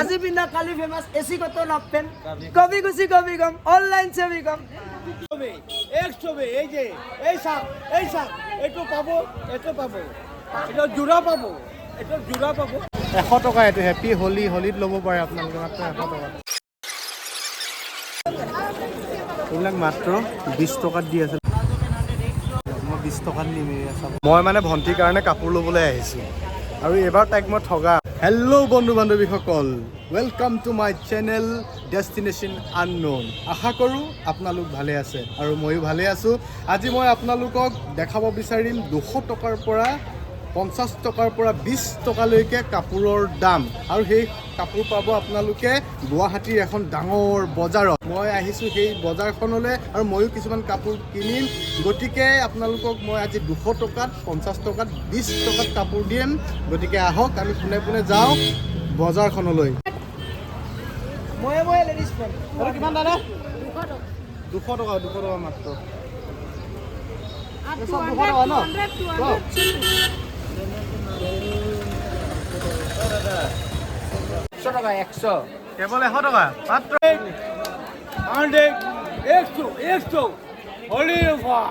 আজি পিন্ধা কালি famous AC কত নাপেন কবি খুশি কবি গম অনলাইন से भी कम এক ছবি এই যে এই শাক এটো পাবো এটা জোড়া পাবো 100 টকা এটো হ্যাপি হোলিত ল'ব পাৰে আপোনালোকে মাত্ৰ 100 টকা এইবিলাক মাত্ৰ 20 টকাত দি আছে মই 20 টকাত নিমে আছে মই মানে ভন্টিৰ কাৰণে কাপোৰ ল'বলৈ আহিছো আৰু এবাৰ তাইক মই ঠগা হেল্ল' বন্ধু বান্ধৱীসকল welcome to my channel destination unknown আশা কৰোঁ আপোনালোক ভালে আছে আৰু ময়ো ভালে আছো আজি মই আপোনালোকক দেখাব বিচাৰিম 200 টকাৰ পৰা 50 টকাৰ পৰা 20 টকালৈকে কাপোৰৰ দাম আৰু সেই কাপোৰ পাব আপোনালোকে গুৱাহাটীৰ এখন ডাঙৰ বজাৰত মই আহিছো সেই বজাৰখনলৈ আৰু ময়ো কিছুমান কাপোৰ কিনিম গতিকে আপোনালোকক মই আজি 200 টকাত 50 টকাত 20 টকাত কাপোৰ দিম গতিকে আহক আমি পুনে যাওঁ বজাৰখনলৈ মই লেডিজ ফ্ৰেণ্ড আৰু কিমান দাদা 200 টকা মাত্ৰ সব 200 টকা ন 100 টাকা 100 কেৱল 100 টকা মাত্ৰ 100 হোলি অফার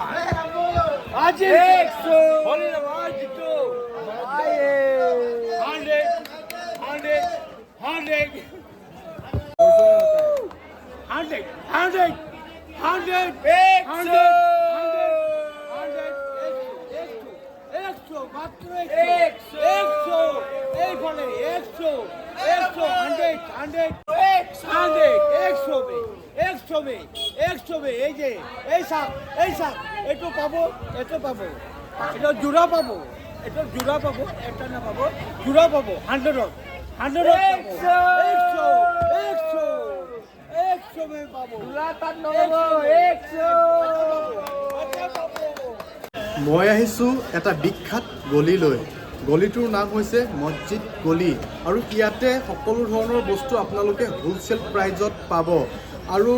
আজি 100 হোলি অফার জিতো 100 এই যে এই শাক এটো পাবো এটা জোড়া পাবো এটা না পাবো জোড়া পাবো 100 में पाबो লাতাত নব 100 মই আহিছো এটা বিখ্যাত গলিলৈ গলিটোৰ নাম হৈছে মছজিদ গলি আৰু ইয়াতে সকলো ধৰণৰ বস্তু আপোনালোকে হোলসেল প্ৰাইজত পাব আৰু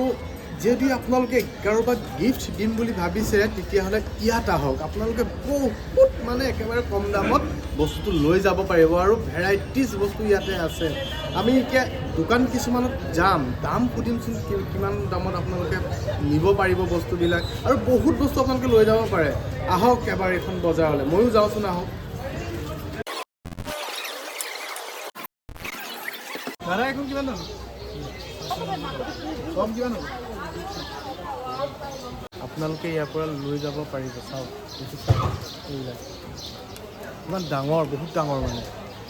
যদি আপোনালোকে কাৰোবাক গিফট দিম বুলি ভাবিছে তেতিয়াহ'লে ইয়াত আহক আপোনালোকে বহুত মানে একেবাৰে কম দামত বস্তু লৈ যাব পাৰিব আৰু ভেৰাইটিজ বস্তু ইয়াতে আছে আমি এতিয়া দোকান কিছুমানত যাম দাম সুধিমচোন কিমান দামত আপোনালোকে নিব পাৰিব বস্তুবিলাক আৰু বহুত বস্তু আপোনালোকে লৈ যাব পাৰে আহক এবাৰ এখন বজাৰলৈ ময়ো যাওঁচোন আহক দাদা এখন কিমান দাম কম কিমান হ'ব আপোনালোকে ইয়াৰ পৰা লৈ যাব পাৰিব চাওক এইবিলাক ইমান ডাঙৰ বহুত ডাঙৰ মানে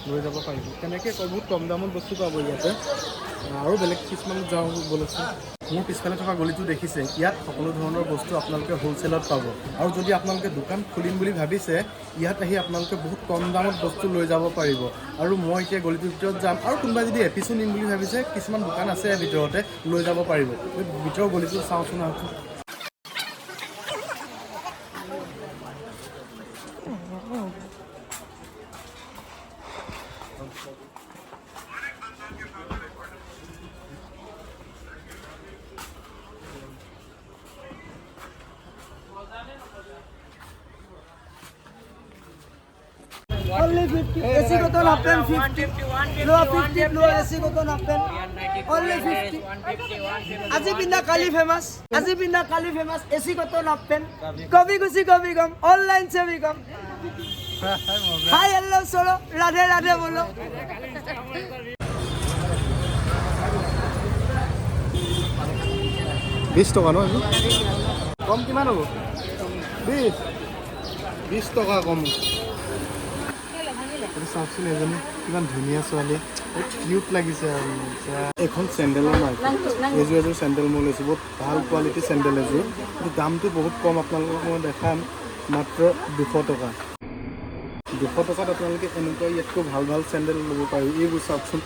লৈ যাব পাৰিব কেনেকৈ বহুত কম দামত বস্তু পাব ইয়াতে আৰু বেলেগ কিছুমানত যাওঁ বলকচোন মোৰ পিছফালে থকা গলিটো দেখিছে ইয়াত সকলো ধৰণৰ বস্তু আপোনালোকে হোলচেলত পাব আৰু যদি আপোনালোকে দোকান খুলিম বুলি ভাবিছে ইয়াত আহি আপোনালোকে বহুত কম দামত বস্তু লৈ যাব পাৰিব আৰু মই এতিয়া গলিটোৰ ভিতৰত যাম আৰু কোনোবা যদি এপিছো নিম বুলি ভাবিছে কিছুমান দোকান আছে ভিতৰতে লৈ যাব পাৰিব ভিতৰৰ গলিটো চাওঁচোন আহকচোন only 50 एसी को तो नापन 50 लो 50 लो एसी को तो नापन only 50 আজি পিন্ধা কালি ফেমাস एसी को तो नापन कभी खुशी कभी गम ऑनलाइन से भी कम हाय हेलो सोलो राधे राधे बोलो 20 টকা ন কম কিমান হ'ব 20 টকা কম চাওকচোন এজনী কিমান ধুনীয়া ছোৱালী বহুত কিউট লাগিছে আৰু এখন চেণ্ডেলৰ মাৰ্কেট এযোৰ চেণ্ডেল মই লৈছোঁ বহুত ভাল কোৱালিটি চেণ্ডেল এযোৰ কিন্তু দামটো বহুত কম আপোনালোকক মই দেখাম মাত্ৰ 200 টকা 200 টকাত আপোনালোকে এনেকুৱা ইয়াতকৈ ভাল চেণ্ডেল ল'ব পাৰিব এইবোৰ চাওকচোন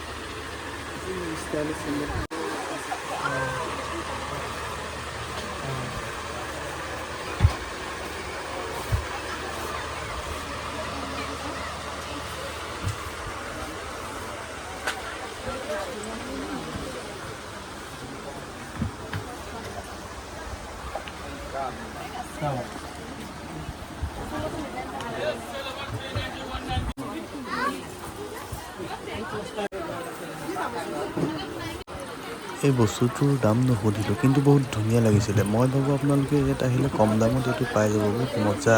ষ্টাইলিছ চেণ্ডেল এই বস্তুটোৰ দাম নুসুধিলোঁ, কিন্তু বহুত ধুনীয়া লাগিছিলে। মই ভাবোঁ আপোনালোকে ইয়াত আহিলে কম দামত এইটো পাই যাব, বহুত মজা।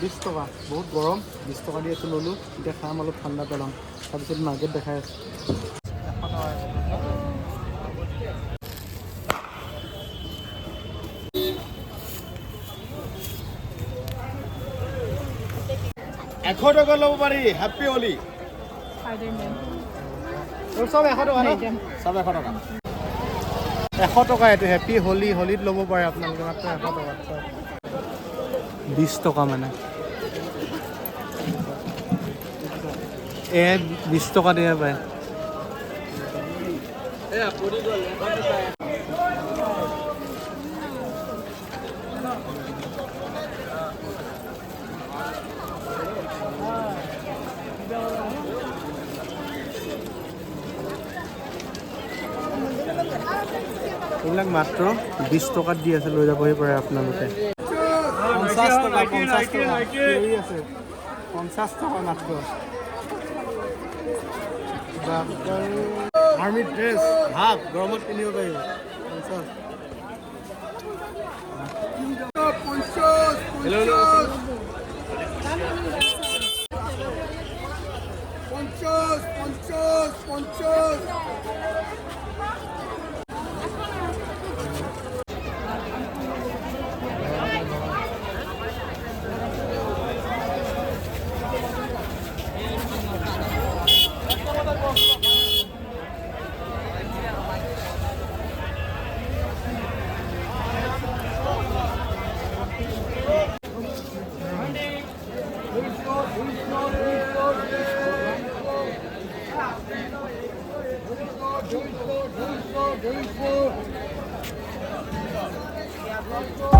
20 টকা, বহুত গৰম। 20 টকা দি এইটো ল'লোঁ। এতিয়া খাম, অলপ ঠাণ্ডা পেলাম, তাৰপিছত মাৰ্কেট দেখাই আছোঁ। 100 টকা ল'ব পাৰি। হেপী হোলী। চব 100 টকা ন? চব 100 টকা। 100 টকা এইটো হেপী হোলী। হোলীত ল'ব পাৰে আপোনালোকে, মাত্ৰ 100 টকা। 20 টকা মানে এয়া 20 টকা দিয়ে পায়। এইবিলাক মাত্ৰ 20 টকাত দি আছে, লৈ যাবহি পাৰে আপোনালোকে। 50 টকা, 50 টকা আছে, 50 টকা মাত্ৰ। আৰ্মি ড্ৰেছ হাফ গৰমত পিন্ধিব পাৰিব। 50 Go.